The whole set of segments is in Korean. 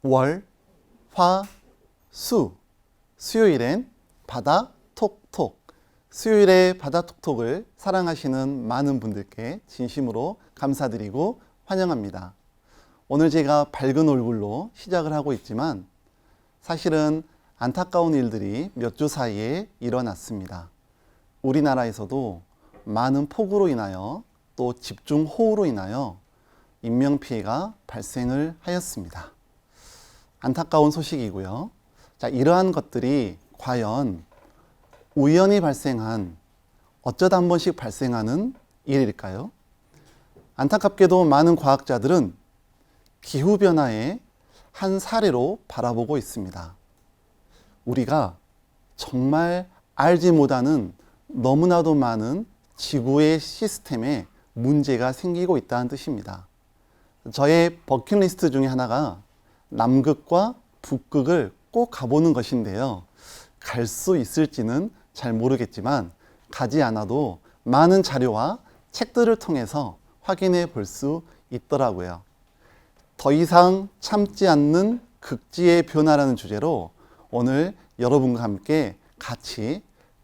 월, 화, 수. 수요일엔 바다 톡톡. 수요일에 바다 톡톡을 사랑하시는 많은 분들께 진심으로 감사드리고 환영합니다. 오늘 제가 밝은 얼굴로 시작을 하고 있지만 사실은 안타까운 일들이 몇 주 사이에 일어났습니다. 우리나라에서도 많은 폭우로 인하여 또 집중호우로 인하여 인명피해가 발생을 하였습니다. 안타까운 소식이고요. 자, 이러한 것들이 과연 우연히 발생한, 어쩌다 한 번씩 발생하는 일일까요? 안타깝게도 많은 과학자들은 기후변화의 한 사례로 바라보고 있습니다. 우리가 정말 알지 못하는 너무나도 많은 지구의 시스템에 문제가 생기고 있다는 뜻입니다. 저의 버킷리스트 중에 하나가 남극과 북극을 꼭 가보는 것인데요. 갈 수 있을지는 잘 모르겠지만 가지 않아도 많은 자료와 책들을 통해서 확인해 볼 수 있더라고요. 더 이상 참지 않는 극지의 변화라는 주제로 오늘 여러분과 함께 같이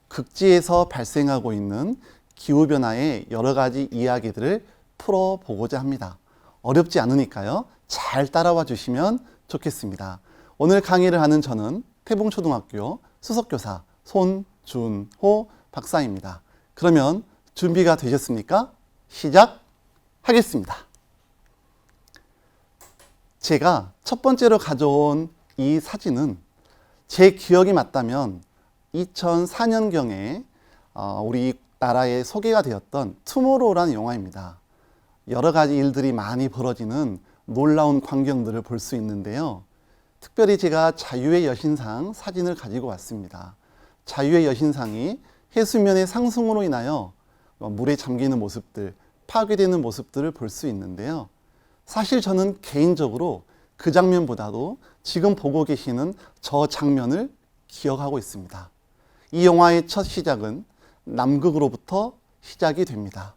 극지에서 발생하고 있는 기후변화의 여러 가지 이야기들을 풀어보고자 합니다. 어렵지 않으니까요. 잘 따라와 주시면 좋겠습니다. 오늘 강의를 하는 저는 태봉초등학교 수석교사 손준호 박사입니다. 그러면 준비가 되셨습니까? 시작하겠습니다. 제가 첫 번째로 가져온 이 사진은 제 기억이 맞다면 2004년경에 우리나라에 소개가 되었던 투모로우라는 영화입니다. 여러 가지 일들이 많이 벌어지는 놀라운 광경들을 볼 수 있는데요. 특별히 제가 자유의 여신상 사진을 가지고 왔습니다. 자유의 여신상이 해수면의 상승으로 인하여 물에 잠기는 모습들, 파괴되는 모습들을 볼 수 있는데요. 사실 저는 개인적으로 그 장면보다도 지금 보고 계시는 저 장면을 기억하고 있습니다. 이 영화의 첫 시작은 남극으로부터 시작이 됩니다.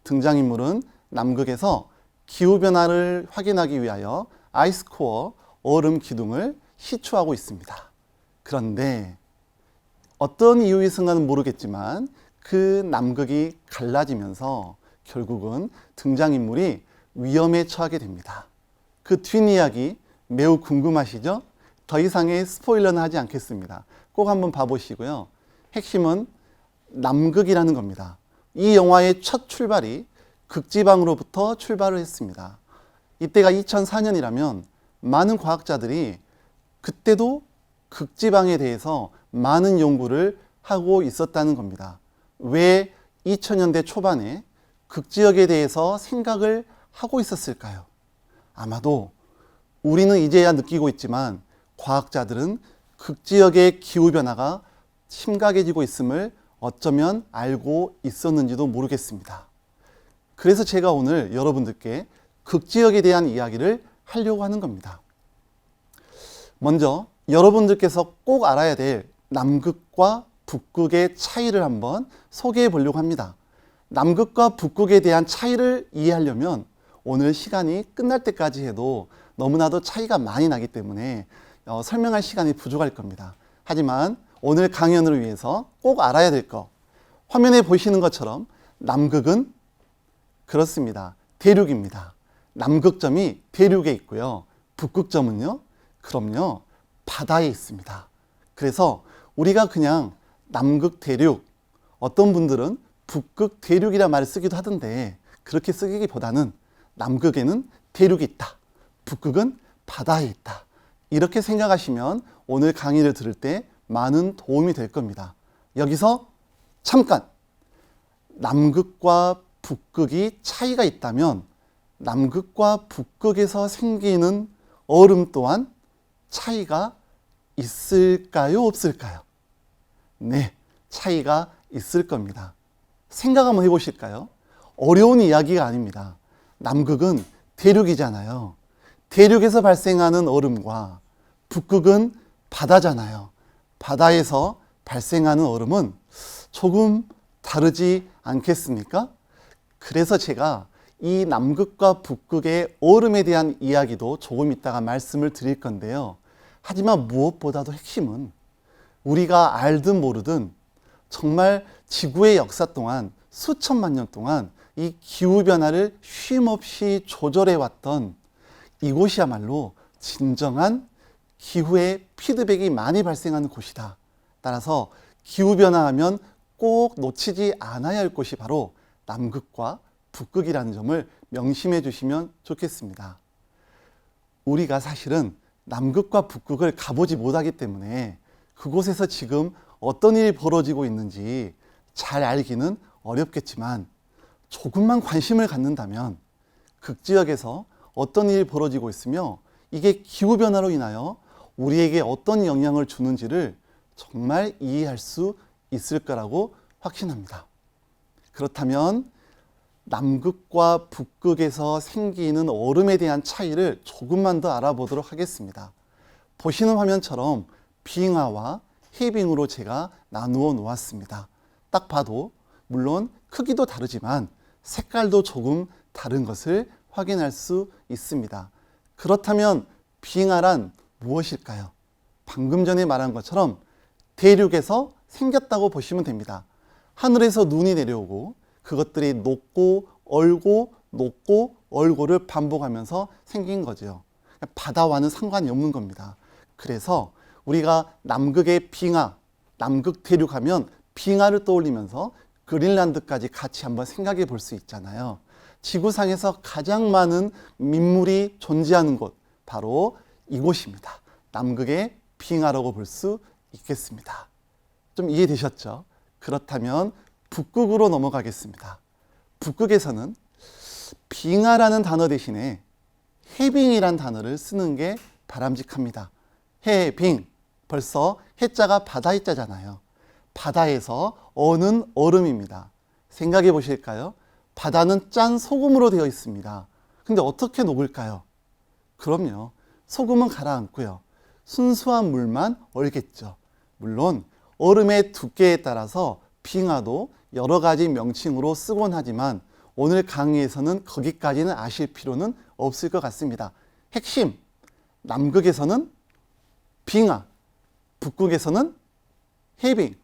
등장인물은 남극에서 기후변화를 확인하기 위하여 아이스코어, 얼음 기둥을 시추하고 있습니다. 그런데 어떤 이유에서는 모르겠지만 그 남극이 갈라지면서 결국은 등장인물이 위험에 처하게 됩니다. 그 뒷이야기 매우 궁금하시죠? 더 이상의 스포일러는 하지 않겠습니다. 꼭 한번 봐보시고요. 핵심은 남극이라는 겁니다. 이 영화의 첫 출발이 극지방으로부터 출발을 했습니다. 이때가 2004년이라면 많은 과학자들이 그때도 극지방에 대해서 많은 연구를 하고 있었다는 겁니다. 왜 2000년대 초반에 극지역에 대해서 생각을 하고 있었을까요? 아마도 우리는 이제야 느끼고 있지만 과학자들은 극지역의 기후변화가 심각해지고 있음을 어쩌면 알고 있었는지도 모르겠습니다. 그래서 제가 오늘 여러분들께 극지역에 대한 이야기를 하려고 하는 겁니다. 먼저 여러분들께서 꼭 알아야 될 남극과 북극의 차이를 한번 소개해 보려고 합니다. 남극과 북극에 대한 차이를 이해하려면 오늘 시간이 끝날 때까지 해도 너무나도 차이가 많이 나기 때문에 설명할 시간이 부족할 겁니다. 하지만 오늘 강연을 위해서 꼭 알아야 될 거, 화면에 보시는 것처럼 남극은 그렇습니다. 대륙입니다. 남극점이 대륙에 있고요. 북극점은요, 그럼요, 바다에 있습니다. 그래서 우리가 그냥 남극 대륙, 어떤 분들은 북극 대륙이라 말을 쓰기도 하던데 그렇게 쓰기보다는 남극에는 대륙이 있다, 북극은 바다에 있다, 이렇게 생각하시면 오늘 강의를 들을 때 많은 도움이 될 겁니다. 여기서 잠깐, 남극과 북극이 차이가 있다면 남극과 북극에서 생기는 얼음 또한 차이가 있을까요? 없을까요? 네, 차이가 있을 겁니다. 생각 한번 해보실까요? 어려운 이야기가 아닙니다. 남극은 대륙이잖아요. 대륙에서 발생하는 얼음과 북극은 바다잖아요. 바다에서 발생하는 얼음은 조금 다르지 않겠습니까? 그래서 제가 이 남극과 북극의 얼음에 대한 이야기도 조금 이따가 말씀을 드릴 건데요. 하지만 무엇보다도 핵심은 우리가 알든 모르든 정말 지구의 역사 동안 수천만 년 동안 이 기후변화를 쉼없이 조절해왔던 이곳이야말로 진정한 기후의 피드백이 많이 발생하는 곳이다. 따라서 기후변화하면 꼭 놓치지 않아야 할 곳이 바로 남극과 북극이라는 점을 명심해 주시면 좋겠습니다. 우리가 사실은 남극과 북극을 가보지 못하기 때문에 그곳에서 지금 어떤 일이 벌어지고 있는지 잘 알기는 어렵겠지만 조금만 관심을 갖는다면 극지역에서 어떤 일이 벌어지고 있으며 이게 기후변화로 인하여 우리에게 어떤 영향을 주는지를 정말 이해할 수 있을 거라고 확신합니다. 그렇다면 남극과 북극에서 생기는 얼음에 대한 차이를 조금만 더 알아보도록 하겠습니다. 보시는 화면처럼 빙하와 해빙으로 제가 나누어 놓았습니다. 딱 봐도 물론 크기도 다르지만 색깔도 조금 다른 것을 확인할 수 있습니다. 그렇다면 빙하란 무엇일까요? 방금 전에 말한 것처럼 대륙에서 생겼다고 보시면 됩니다. 하늘에서 눈이 내려오고 그것들이 녹고 얼고 녹고 얼고를 반복하면서 생긴 거죠. 바다와는 상관이 없는 겁니다. 그래서 우리가 남극의 빙하, 남극 대륙하면 빙하를 떠올리면서 그린란드까지 같이 한번 생각해 볼 수 있잖아요. 지구상에서 가장 많은 민물이 존재하는 곳, 바로 이곳입니다. 남극의 빙하라고 볼 수 있겠습니다. 좀 이해되셨죠? 그렇다면 북극으로 넘어가겠습니다. 북극에서는 빙하라는 단어 대신에 해빙이란 단어를 쓰는 게 바람직합니다. 해빙, 벌써 해자가 바다 해자잖아요. 바다에서 어는 얼음입니다. 생각해 보실까요? 바다는 짠 소금으로 되어 있습니다. 근데 어떻게 녹을까요? 그럼요. 소금은 가라앉고요. 순수한 물만 얼겠죠. 물론 얼음의 두께에 따라서 빙하도 여러 가지 명칭으로 쓰곤 하지만 오늘 강의에서는 거기까지는 아실 필요는 없을 것 같습니다. 핵심, 남극에서는 빙하, 북극에서는 해빙.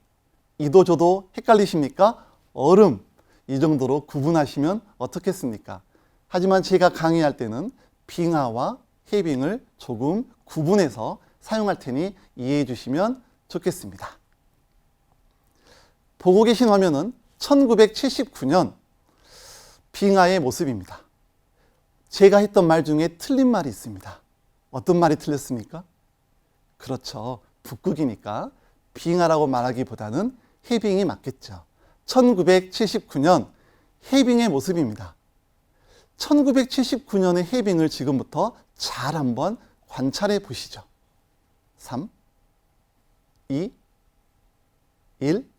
이도 저도 헷갈리십니까? 얼음. 이 정도로 구분하시면 어떻겠습니까? 하지만 제가 강의할 때는 빙하와 해빙을 조금 구분해서 사용할 테니 이해해 주시면 좋겠습니다. 보고 계신 화면은 1979년 빙하의 모습입니다. 제가 했던 말 중에 틀린 말이 있습니다. 어떤 말이 틀렸습니까? 그렇죠. 북극이니까 빙하라고 말하기보다는 해빙이 맞겠죠. 1979년 해빙의 모습입니다. 1979년의 해빙을 지금부터 잘 한번 관찰해 보시죠. 3, 2, 1.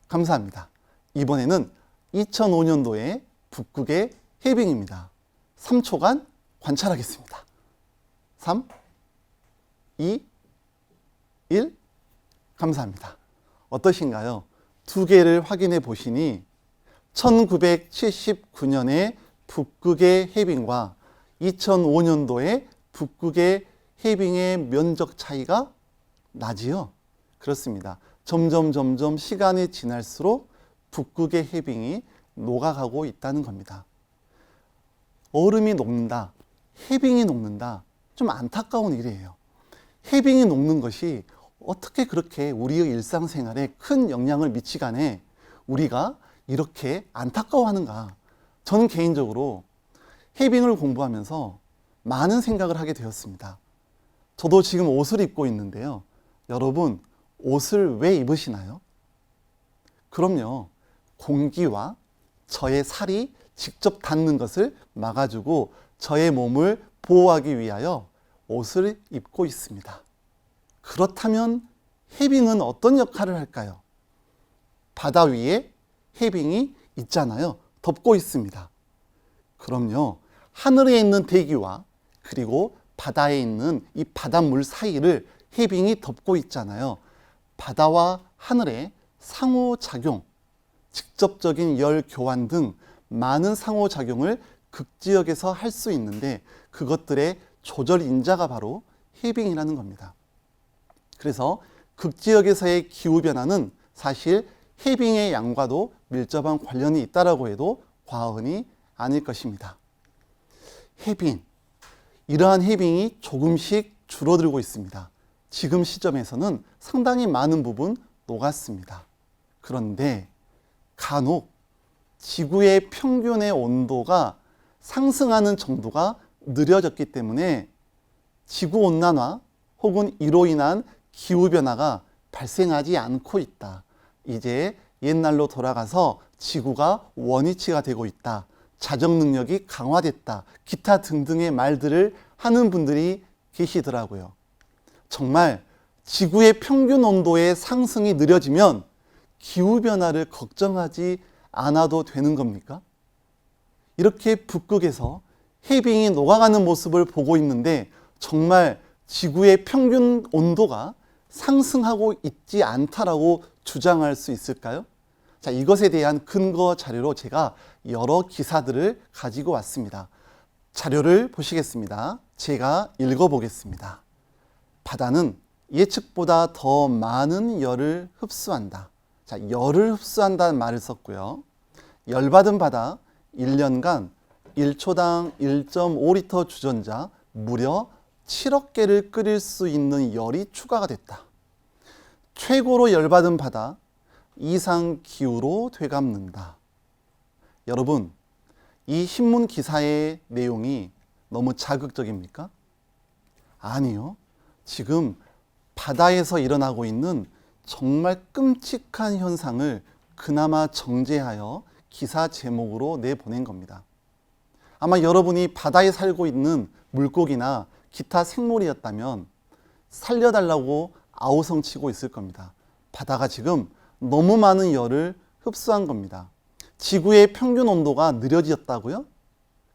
감사합니다. 이번에는 2005년도의 북극의 해빙입니다. 3초간 관찰하겠습니다. 3, 2, 1. 감사합니다. 어떠신가요? 두 개를 확인해 보시니 1979년의 북극의 해빙과 2005년도의 북극의 해빙의 면적 차이가 나지요? 그렇습니다. 점점 시간이 지날수록 북극의 해빙이 녹아가고 있다는 겁니다. 얼음이 녹는다, 해빙이 녹는다, 좀 안타까운 일이에요. 해빙이 녹는 것이 어떻게 그렇게 우리의 일상생활에 큰 영향을 미치가네 우리가 이렇게 안타까워하는가. 저는 개인적으로 해빙을 공부하면서 많은 생각을 하게 되었습니다. 저도 지금 옷을 입고 있는데요. 여러분, 옷을 왜 입으시나요? 그럼요. 공기와 저의 살이 직접 닿는 것을 막아주고 저의 몸을 보호하기 위하여 옷을 입고 있습니다. 그렇다면 해빙은 어떤 역할을 할까요? 바다 위에 해빙이 있잖아요. 덮고 있습니다. 그럼요. 하늘에 있는 대기와 그리고 바다에 있는 이 바닷물 사이를 해빙이 덮고 있잖아요. 바다와 하늘의 상호작용, 직접적인 열 교환 등 많은 상호작용을 극지역에서 할 수 있는데 그것들의 조절 인자가 바로 해빙이라는 겁니다. 그래서 극지역에서의 기후변화는 사실 해빙의 양과도 밀접한 관련이 있다고 해도 과언이 아닐 것입니다. 해빙, 이러한 해빙이 조금씩 줄어들고 있습니다. 지금 시점에서는 상당히 많은 부분 녹았습니다. 그런데 간혹 지구의 평균의 온도가 상승하는 정도가 느려졌기 때문에 지구온난화 혹은 이로 인한 기후변화가 발생하지 않고 있다. 이제 옛날로 돌아가서 지구가 원위치가 되고 있다. 자정 능력이 강화됐다. 기타 등등의 말들을 하는 분들이 계시더라고요. 정말 지구의 평균 온도의 상승이 느려지면 기후변화를 걱정하지 않아도 되는 겁니까? 이렇게 북극에서 해빙이 녹아가는 모습을 보고 있는데 정말 지구의 평균 온도가 상승하고 있지 않다라고 주장할 수 있을까요? 자, 이것에 대한 근거 자료로 제가 여러 기사들을 가지고 왔습니다. 자료를 보시겠습니다. 제가 읽어보겠습니다. 바다는 예측보다 더 많은 열을 흡수한다. 자, 열을 흡수한다는 말을 썼고요. 열받은 바다 1년간 1초당 1.5리터 주전자 무려 7억 개를 끓일 수 있는 열이 추가가 됐다. 최고로 열받은 바다 이상 기후로 되갚는다. 여러분, 이 신문 기사의 내용이 너무 자극적입니까? 아니요. 지금 바다에서 일어나고 있는 정말 끔찍한 현상을 그나마 정제하여 기사 제목으로 내보낸 겁니다. 아마 여러분이 바다에 살고 있는 물고기나 기타 생물이었다면 살려달라고 아우성치고 있을 겁니다. 바다가 지금 너무 많은 열을 흡수한 겁니다. 지구의 평균 온도가 느려졌다고요?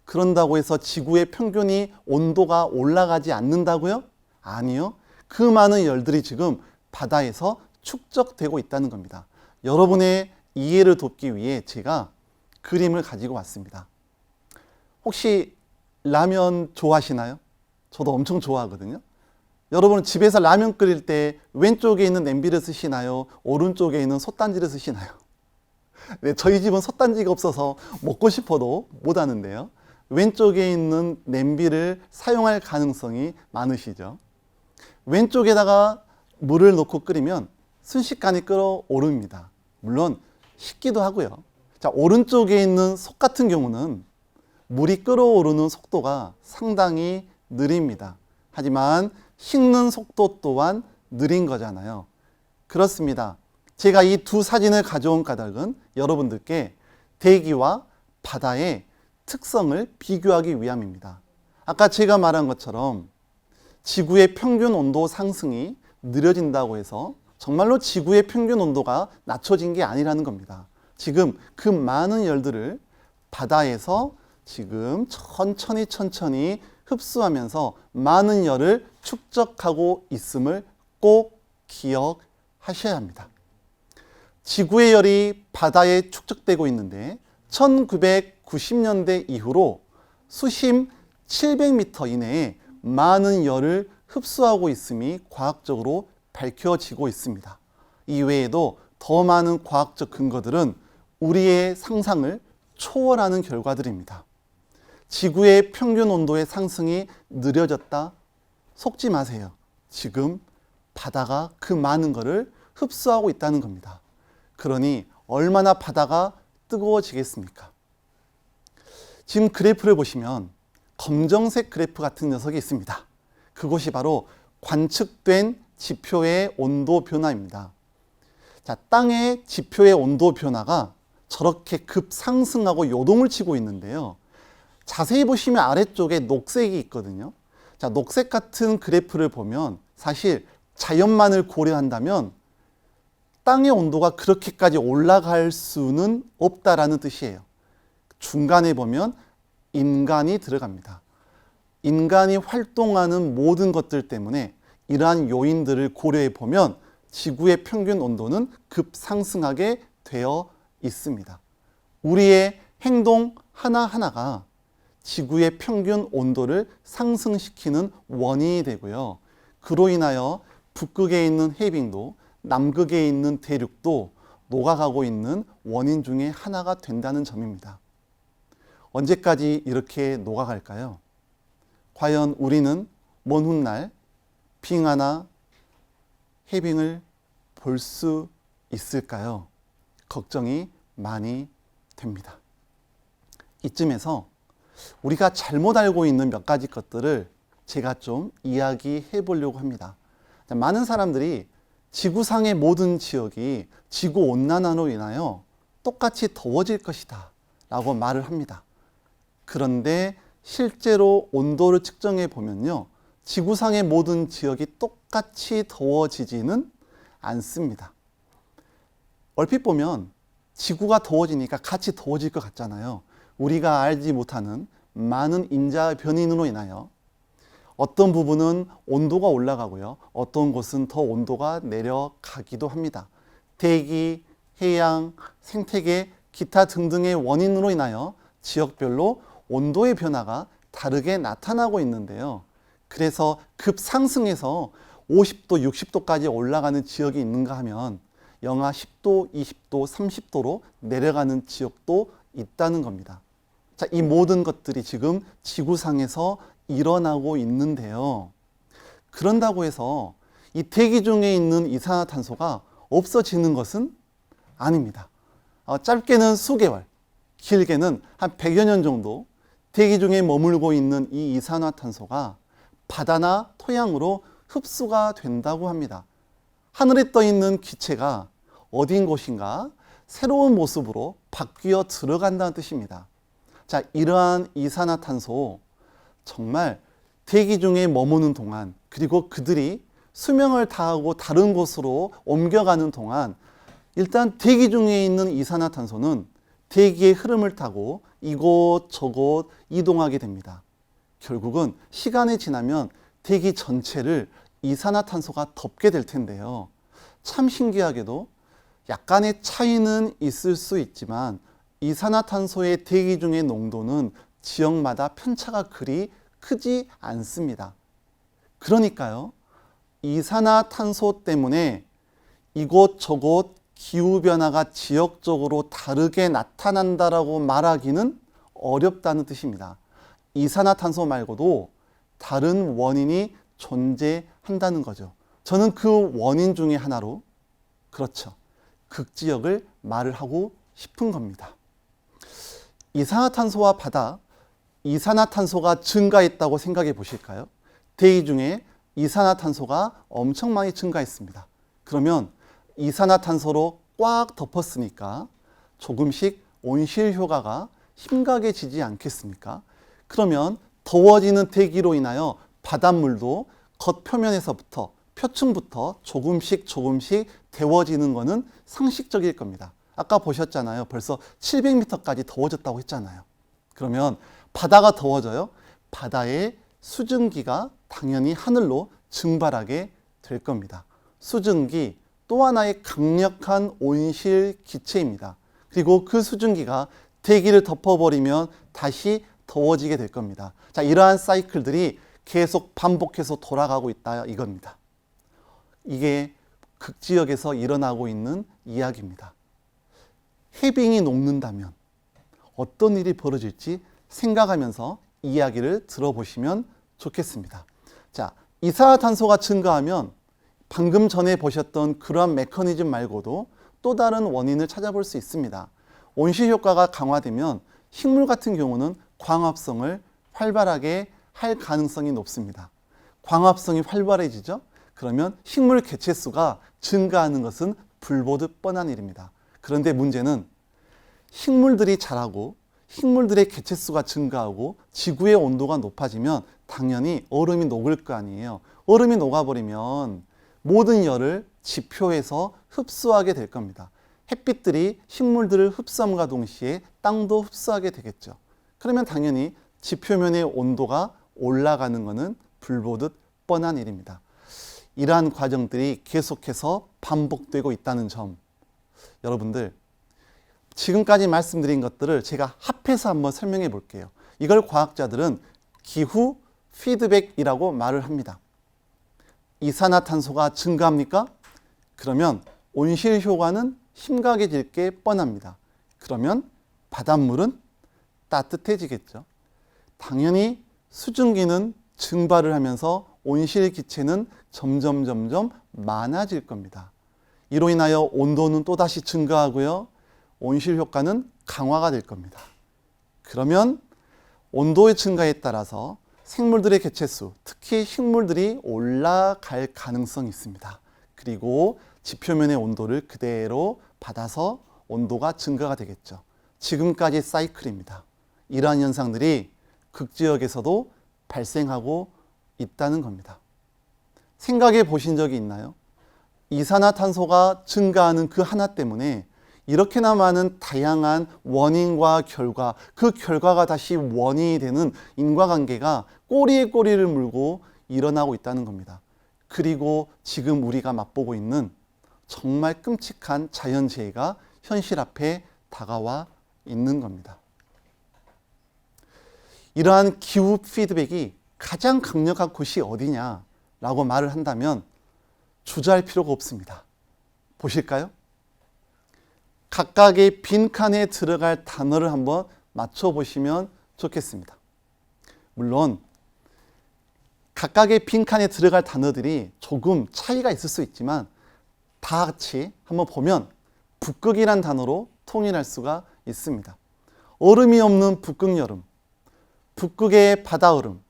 그런다고 해서 지구의 평균이 온도가 올라가지 않는다고요? 아니요. 그 많은 열들이 지금 바다에서 축적되고 있다는 겁니다. 여러분의 이해를 돕기 위해 제가 그림을 가지고 왔습니다. 혹시 라면 좋아하시나요? 저도 엄청 좋아하거든요. 여러분은 집에서 라면 끓일 때 왼쪽에 있는 냄비를 쓰시나요? 오른쪽에 있는 솥단지를 쓰시나요? 네, 저희 집은 솥단지가 없어서 먹고 싶어도 못 하는데요. 왼쪽에 있는 냄비를 사용할 가능성이 많으시죠. 왼쪽에다가 물을 넣고 끓이면 순식간에 끓어오릅니다. 물론 식기도 하고요. 자, 오른쪽에 있는 솥 같은 경우는 물이 끓어오르는 속도가 상당히 느립니다. 하지만 식는 속도 또한 느린 거잖아요. 그렇습니다. 제가 이 두 사진을 가져온 까닭은 여러분들께 대기와 바다의 특성을 비교하기 위함입니다. 아까 제가 말한 것처럼 지구의 평균 온도 상승이 느려진다고 해서 정말로 지구의 평균 온도가 낮춰진 게 아니라는 겁니다. 지금 그 많은 열들을 바다에서 지금 천천히 흡수하면서 많은 열을 축적하고 있음을 꼭 기억하셔야 합니다. 지구의 열이 바다에 축적되고 있는데 1990년대 이후로 수심 700m 이내에 많은 열을 흡수하고 있음이 과학적으로 밝혀지고 있습니다. 이외에도 더 많은 과학적 근거들은 우리의 상상을 초월하는 결과들입니다. 지구의 평균 온도의 상승이 느려졌다? 속지 마세요. 지금 바다가 그 많은 것을 흡수하고 있다는 겁니다. 그러니 얼마나 바다가 뜨거워지겠습니까? 지금 그래프를 보시면 검정색 그래프 같은 녀석이 있습니다. 그것이 바로 관측된 지표의 온도 변화입니다. 자, 땅의 지표의 온도 변화가 저렇게 급상승하고 요동을 치고 있는데요. 자세히 보시면 아래쪽에 녹색이 있거든요. 자, 녹색 같은 그래프를 보면 사실 자연만을 고려한다면 땅의 온도가 그렇게까지 올라갈 수는 없다라는 뜻이에요. 중간에 보면 인간이 들어갑니다. 인간이 활동하는 모든 것들 때문에 이러한 요인들을 고려해 보면 지구의 평균 온도는 급상승하게 되어 있습니다. 우리의 행동 하나하나가 지구의 평균 온도를 상승시키는 원인이 되고요. 그로 인하여 북극에 있는 해빙도 남극에 있는 대륙도 녹아가고 있는 원인 중에 하나가 된다는 점입니다. 언제까지 이렇게 녹아갈까요? 과연 우리는 먼 훗날 빙하나 해빙을 볼 수 있을까요? 걱정이 많이 됩니다. 이쯤에서 우리가 잘못 알고 있는 몇 가지 것들을 제가 좀 이야기해 보려고 합니다. 많은 사람들이 지구상의 모든 지역이 지구온난화로 인하여 똑같이 더워질 것이다 라고 말을 합니다. 그런데 실제로 온도를 측정해 보면요, 지구상의 모든 지역이 똑같이 더워지지는 않습니다. 얼핏 보면 지구가 더워지니까 같이 더워질 것 같잖아요. 우리가 알지 못하는 많은 인자 변인으로 인하여 어떤 부분은 온도가 올라가고요, 어떤 곳은 더 온도가 내려가기도 합니다. 대기, 해양, 생태계, 기타 등등의 원인으로 인하여 지역별로 온도의 변화가 다르게 나타나고 있는데요. 그래서 급상승해서 50도, 60도까지 올라가는 지역이 있는가 하면 영하 10도, 20도, 30도로 내려가는 지역도 있다는 겁니다. 자, 이 모든 것들이 지금 지구상에서 일어나고 있는데요. 그런다고 해서 이 대기 중에 있는 이산화탄소가 없어지는 것은 아닙니다. 짧게는 수개월, 길게는 한 100여 년 정도 대기 중에 머물고 있는 이 이산화탄소가 바다나 토양으로 흡수가 된다고 합니다. 하늘에 떠 있는 기체가 어딘 곳인가 새로운 모습으로 바뀌어 들어간다는 뜻입니다. 자, 이러한 이산화탄소 정말 대기 중에 머무는 동안, 그리고 그들이 수명을 다하고 다른 곳으로 옮겨가는 동안 일단 대기 중에 있는 이산화탄소는 대기의 흐름을 타고 이곳저곳 이동하게 됩니다. 결국은 시간이 지나면 대기 전체를 이산화탄소가 덮게 될 텐데요. 참 신기하게도 약간의 차이는 있을 수 있지만 이산화탄소의 대기 중의 농도는 지역마다 편차가 그리 크지 않습니다. 그러니까요, 이산화탄소 때문에 이곳저곳 기후변화가 지역적으로 다르게 나타난다라고 말하기는 어렵다는 뜻입니다. 이산화탄소 말고도 다른 원인이 존재한다는 거죠. 저는 그 원인 중에 하나로, 그렇죠, 극지역을 말을 하고 싶은 겁니다. 이산화탄소와 바다, 이산화탄소가 증가했다고 생각해 보실까요? 대기 중에 이산화탄소가 엄청 많이 증가했습니다. 그러면 이산화탄소로 꽉 덮었으니까 조금씩 온실 효과가 심각해지지 않겠습니까? 그러면 더워지는 대기로 인하여 바닷물도 겉표면에서부터, 표층부터 조금씩 데워지는 것은 상식적일 겁니다. 아까 보셨잖아요. 벌써 700m까지 더워졌다고 했잖아요. 그러면 바다가 더워져요. 바다의 수증기가 당연히 하늘로 증발하게 될 겁니다. 수증기, 또 하나의 강력한 온실 기체입니다. 그리고 그 수증기가 대기를 덮어버리면 다시 더워지게 될 겁니다. 자, 이러한 사이클들이 계속 반복해서 돌아가고 있다 이겁니다. 이게 극지역에서 일어나고 있는 이야기입니다. 해빙이 녹는다면 어떤 일이 벌어질지 생각하면서 이야기를 들어보시면 좋겠습니다. 자, 이산화탄소가 증가하면 방금 전에 보셨던 그러한 메커니즘 말고도 또 다른 원인을 찾아볼 수 있습니다. 온실 효과가 강화되면 식물 같은 경우는 광합성을 활발하게 할 가능성이 높습니다. 광합성이 활발해지죠? 그러면 식물 개체수가 증가하는 것은 불보듯 뻔한 일입니다. 그런데 문제는 식물들이 자라고 식물들의 개체수가 증가하고 지구의 온도가 높아지면 당연히 얼음이 녹을 거 아니에요. 얼음이 녹아버리면 모든 열을 지표에서 흡수하게 될 겁니다. 햇빛들이 식물들을 흡수함과 동시에 땅도 흡수하게 되겠죠. 그러면 당연히 지표면의 온도가 올라가는 것은 불보듯 뻔한 일입니다. 이러한 과정들이 계속해서 반복되고 있다는 점, 여러분들 지금까지 말씀드린 것들을 제가 합해서 한번 설명해 볼게요. 이걸 과학자들은 기후 피드백이라고 말을 합니다. 이산화탄소가 증가합니까? 그러면 온실 효과는 심각해질 게 뻔합니다. 그러면 바닷물은 따뜻해지겠죠. 당연히 수증기는 증발을 하면서 온실 기체는 점점 많아질 겁니다. 이로 인하여 온도는 또다시 증가하고요. 온실 효과는 강화가 될 겁니다. 그러면 온도의 증가에 따라서 생물들의 개체수, 특히 식물들이 올라갈 가능성이 있습니다. 그리고 지표면의 온도를 그대로 받아서 온도가 증가가 되겠죠. 지금까지 사이클입니다. 이러한 현상들이 극지역에서도 발생하고 있다는 겁니다. 생각해 보신 적이 있나요? 이산화탄소가 증가하는 그 하나 때문에 이렇게나 많은 다양한 원인과 결과, 그 결과가 다시 원인이 되는 인과관계가 꼬리에 꼬리를 물고 일어나고 있다는 겁니다. 그리고 지금 우리가 맛보고 있는 정말 끔찍한 자연재해가 현실 앞에 다가와 있는 겁니다. 이러한 기후 피드백이 가장 강력한 곳이 어디냐라고 말을 한다면 주저할 필요가 없습니다. 보실까요? 각각의 빈칸에 들어갈 단어를 한번 맞춰보시면 좋겠습니다. 물론 각각의 빈칸에 들어갈 단어들이 조금 차이가 있을 수 있지만 다 같이 한번 보면 북극이란 단어로 통일할 수가 있습니다. 얼음이 없는 북극 여름, 북극의 바다 얼음,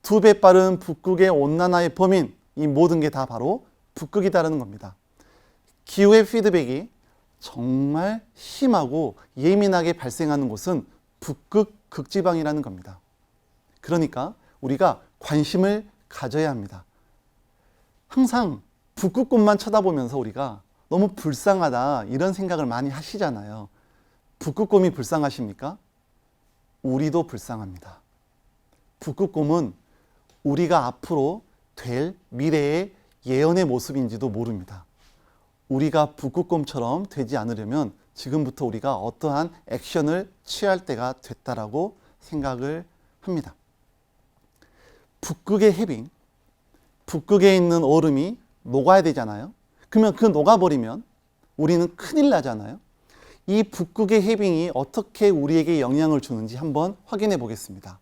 2배 빠른 북극의 온난화의 범인, 이 모든 게 다 바로 북극이다라는 겁니다. 기후의 피드백이 정말 심하고 예민하게 발생하는 곳은 북극 극지방이라는 겁니다. 그러니까 우리가 관심을 가져야 합니다. 항상 북극곰만 쳐다보면서 우리가 너무 불쌍하다 이런 생각을 많이 하시잖아요. 북극곰이 불쌍하십니까? 우리도 불쌍합니다. 북극곰은 우리가 앞으로 될 미래의 예언의 모습인지도 모릅니다. 우리가 북극곰처럼 되지 않으려면 지금부터 우리가 어떠한 액션을 취할 때가 됐다라고 생각을 합니다. 북극의 해빙, 북극에 있는 얼음이 녹아야 되잖아요. 그러면 그 녹아버리면 우리는 큰일 나잖아요. 이 북극의 해빙이 어떻게 우리에게 영향을 주는지 한번 확인해 보겠습니다.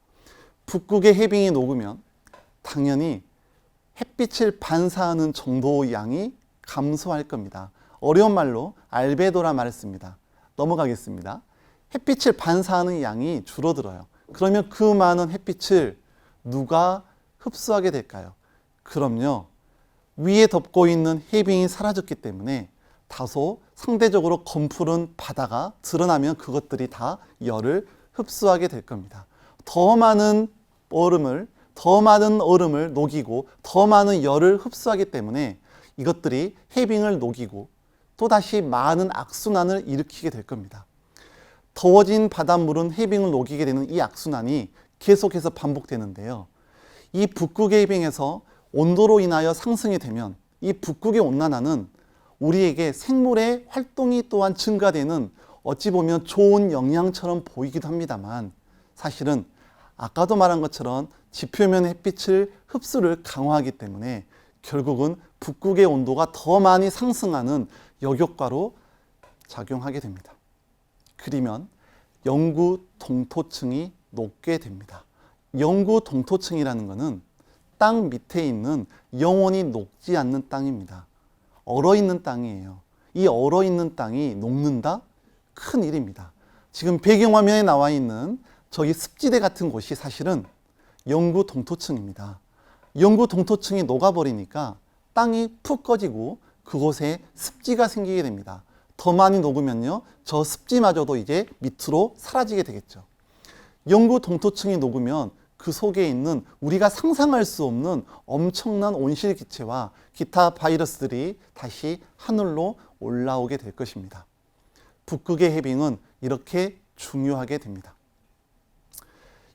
북극의 해빙이 녹으면 당연히 햇빛을 반사하는 정도의 양이 감소할 겁니다. 어려운 말로 알베도라 말을 씁니다. 넘어가겠습니다. 햇빛을 반사하는 양이 줄어들어요. 그러면 그 많은 햇빛을 누가 흡수하게 될까요? 그럼요. 위에 덮고 있는 해빙이 사라졌기 때문에 다소 상대적으로 검푸른 바다가 드러나면 그것들이 다 열을 흡수하게 될 겁니다. 더 많은 얼음을 녹이고 더 많은 열을 흡수하기 때문에 이것들이 해빙을 녹이고 또다시 많은 악순환을 일으키게 될 겁니다. 더워진 바닷물은 해빙을 녹이게 되는 이 악순환이 계속해서 반복되는데요. 이 북극의 해빙에서 온도로 인하여 상승이 되면 이 북극의 온난화는 우리에게 생물의 활동이 또한 증가되는 어찌 보면 좋은 영향처럼 보이기도 합니다만 사실은 아까도 말한 것처럼 지표면 햇빛을 흡수를 강화하기 때문에 결국은 북극의 온도가 더 많이 상승하는 역효과로 작용하게 됩니다. 그러면 영구 동토층이 녹게 됩니다. 영구 동토층이라는 것은 땅 밑에 있는 영원히 녹지 않는 땅입니다. 얼어있는 땅이에요. 이 얼어있는 땅이 녹는다? 큰일입니다. 지금 배경화면에 나와 있는 저기 습지대 같은 곳이 사실은 영구 동토층입니다. 영구 동토층이 녹아버리니까 땅이 푹 꺼지고 그곳에 습지가 생기게 됩니다. 더 많이 녹으면요, 저 습지마저도 이제 밑으로 사라지게 되겠죠. 영구 동토층이 녹으면 그 속에 있는 우리가 상상할 수 없는 엄청난 온실 기체와 기타 바이러스들이 다시 하늘로 올라오게 될 것입니다. 북극의 해빙은 이렇게 중요하게 됩니다.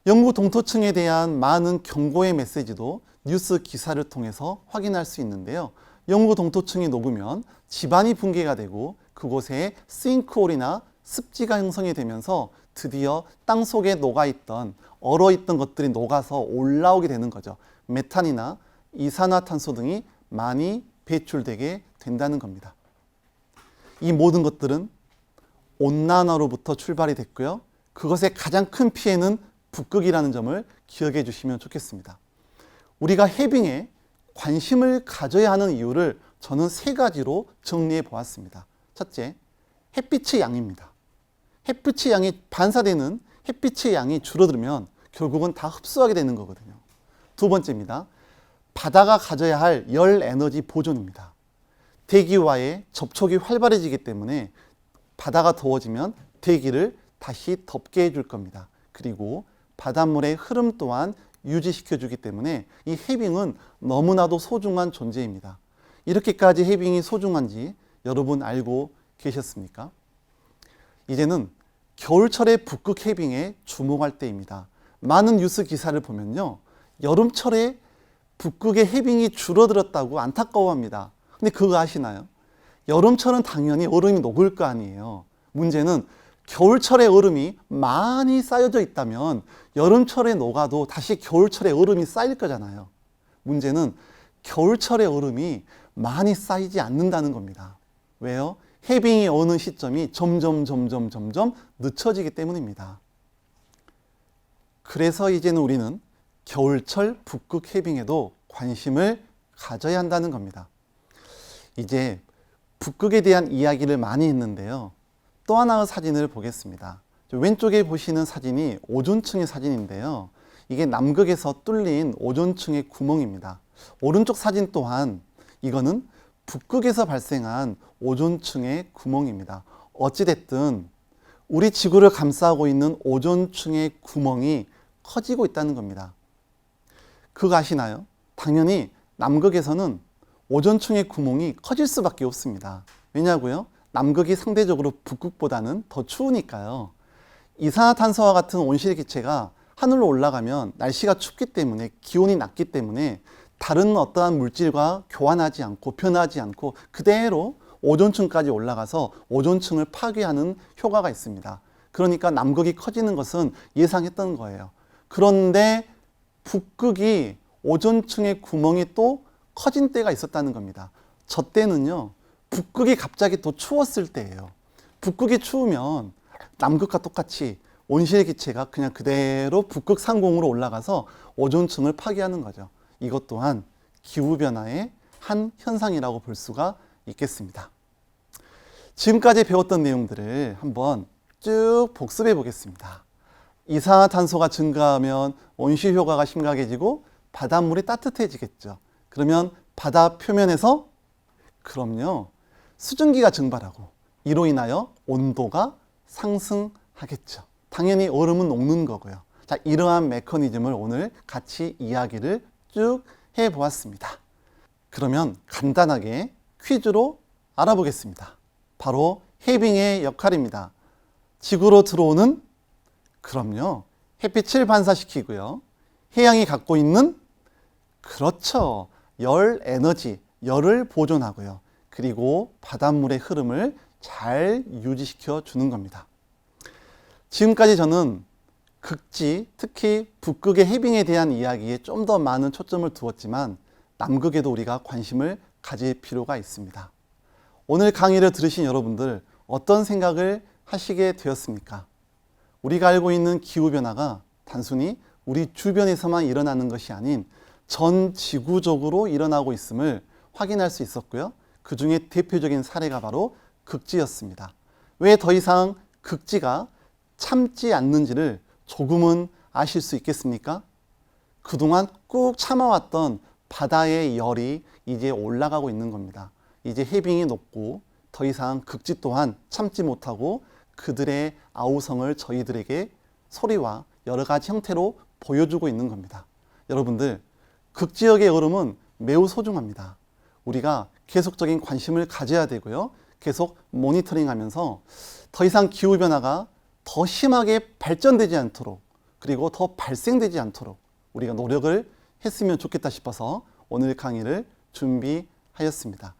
영구 동토층에 대한 많은 경고의 메시지도 뉴스 기사를 통해서 확인할 수 있는데요. 영구 동토층이 녹으면 지반이 붕괴가 되고 그곳에 싱크홀이나 습지가 형성이 되면서 드디어 땅 속에 녹아있던 얼어있던 것들이 녹아서 올라오게 되는 거죠. 메탄이나 이산화탄소 등이 많이 배출되게 된다는 겁니다. 이 모든 것들은 온난화로부터 출발이 됐고요. 그것의 가장 큰 피해는 북극이라는 점을 기억해 주시면 좋겠습니다. 우리가 해빙에 관심을 가져야 하는 이유를 저는 3가지로 정리해 보았습니다. 첫째, 햇빛의 양입니다. 햇빛의 양이 반사되는 햇빛의 양이 줄어들면 결국은 다 흡수하게 되는 거거든요. 두 번째입니다. 바다가 가져야 할 열 에너지 보존입니다. 대기와의 접촉이 활발해지기 때문에 바다가 더워지면 대기를 다시 덥게 해줄 겁니다. 그리고 바닷물의 흐름 또한 유지시켜주기 때문에 이 해빙은 너무나도 소중한 존재입니다. 이렇게까지 해빙이 소중한지 여러분 알고 계셨습니까? 이제는 겨울철의 북극 해빙에 주목할 때입니다. 많은 뉴스 기사를 보면요, 여름철에 북극의 해빙이 줄어들었다고 안타까워합니다. 근데 그거 아시나요? 여름철은 당연히 얼음이 녹을 거 아니에요. 문제는 겨울철에 얼음이 많이 쌓여져 있다면 여름철에 녹아도 다시 겨울철에 얼음이 쌓일 거잖아요. 문제는 겨울철에 얼음이 많이 쌓이지 않는다는 겁니다. 왜요? 해빙이 오는 시점이 점점 늦춰지기 때문입니다. 그래서 이제는 우리는 겨울철 북극 해빙에도 관심을 가져야 한다는 겁니다. 이제 북극에 대한 이야기를 많이 했는데요. 또 하나의 사진을 보겠습니다. 왼쪽에 보시는 사진이 오존층의 사진인데요. 이게 남극에서 뚫린 오존층의 구멍입니다. 오른쪽 사진 또한 이거는 북극에서 발생한 오존층의 구멍입니다. 어찌됐든 우리 지구를 감싸고 있는 오존층의 구멍이 커지고 있다는 겁니다. 그거 아시나요? 당연히 남극에서는 오존층의 구멍이 커질 수밖에 없습니다. 왜냐고요? 남극이 상대적으로 북극보다는 더 추우니까요. 이산화탄소와 같은 온실기체가 하늘로 올라가면 날씨가 춥기 때문에, 기온이 낮기 때문에 다른 어떠한 물질과 교환하지 않고 변하지 않고 그대로 오존층까지 올라가서 오존층을 파괴하는 효과가 있습니다. 그러니까 남극이 커지는 것은 예상했던 거예요. 그런데 북극이 오존층의 구멍이 또 커진 때가 있었다는 겁니다. 저 때는요, 북극이 갑자기 또 추웠을 때예요. 북극이 추우면 남극과 똑같이 온실기체가 그냥 그대로 북극 상공으로 올라가서 오존층을 파괴하는 거죠. 이것 또한 기후변화의 한 현상이라고 볼 수가 있겠습니다. 지금까지 배웠던 내용들을 한번 쭉 복습해 보겠습니다. 이산화탄소가 증가하면 온실 효과가 심각해지고 바닷물이 따뜻해지겠죠. 그러면 바다 표면에서, 그럼요, 수증기가 증발하고 이로 인하여 온도가 상승하겠죠. 당연히 얼음은 녹는 거고요. 자, 이러한 메커니즘을 오늘 같이 이야기를 쭉 해보았습니다. 그러면 간단하게 퀴즈로 알아보겠습니다. 바로 해빙의 역할입니다. 지구로 들어오는, 그럼요, 햇빛을 반사시키고요. 해양이 갖고 있는, 그렇죠, 열 에너지, 열을 보존하고요. 그리고 바닷물의 흐름을 잘 유지시켜 주는 겁니다. 지금까지 저는 극지, 특히 북극의 해빙에 대한 이야기에 좀 더 많은 초점을 두었지만 남극에도 우리가 관심을 가질 필요가 있습니다. 오늘 강의를 들으신 여러분들 어떤 생각을 하시게 되었습니까? 우리가 알고 있는 기후변화가 단순히 우리 주변에서만 일어나는 것이 아닌 전 지구적으로 일어나고 있음을 확인할 수 있었고요. 그 중에 대표적인 사례가 바로 극지였습니다. 왜 더 이상 극지가 참지 않는지를 조금은 아실 수 있겠습니까? 그동안 꾹 참아왔던 바다의 열이 이제 올라가고 있는 겁니다. 이제 해빙이 높고 더 이상 극지 또한 참지 못하고 그들의 아우성을 저희들에게 소리와 여러 가지 형태로 보여주고 있는 겁니다. 여러분들, 극지역의 얼음은 매우 소중합니다. 우리가 계속적인 관심을 가져야 되고요. 계속 모니터링하면서 더 이상 기후변화가 더 심하게 발전되지 않도록, 그리고 더 발생되지 않도록 우리가 노력을 했으면 좋겠다 싶어서 오늘 강의를 준비하였습니다.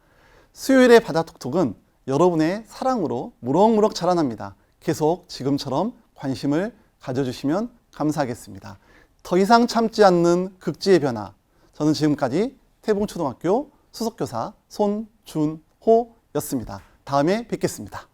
수요일의 바다톡톡은 여러분의 사랑으로 무럭무럭 자라납니다. 계속 지금처럼 관심을 가져주시면 감사하겠습니다. 더 이상 참지 않는 극지의 변화. 저는 지금까지 태봉초등학교 수석교사 손준호였습니다. 다음에 뵙겠습니다.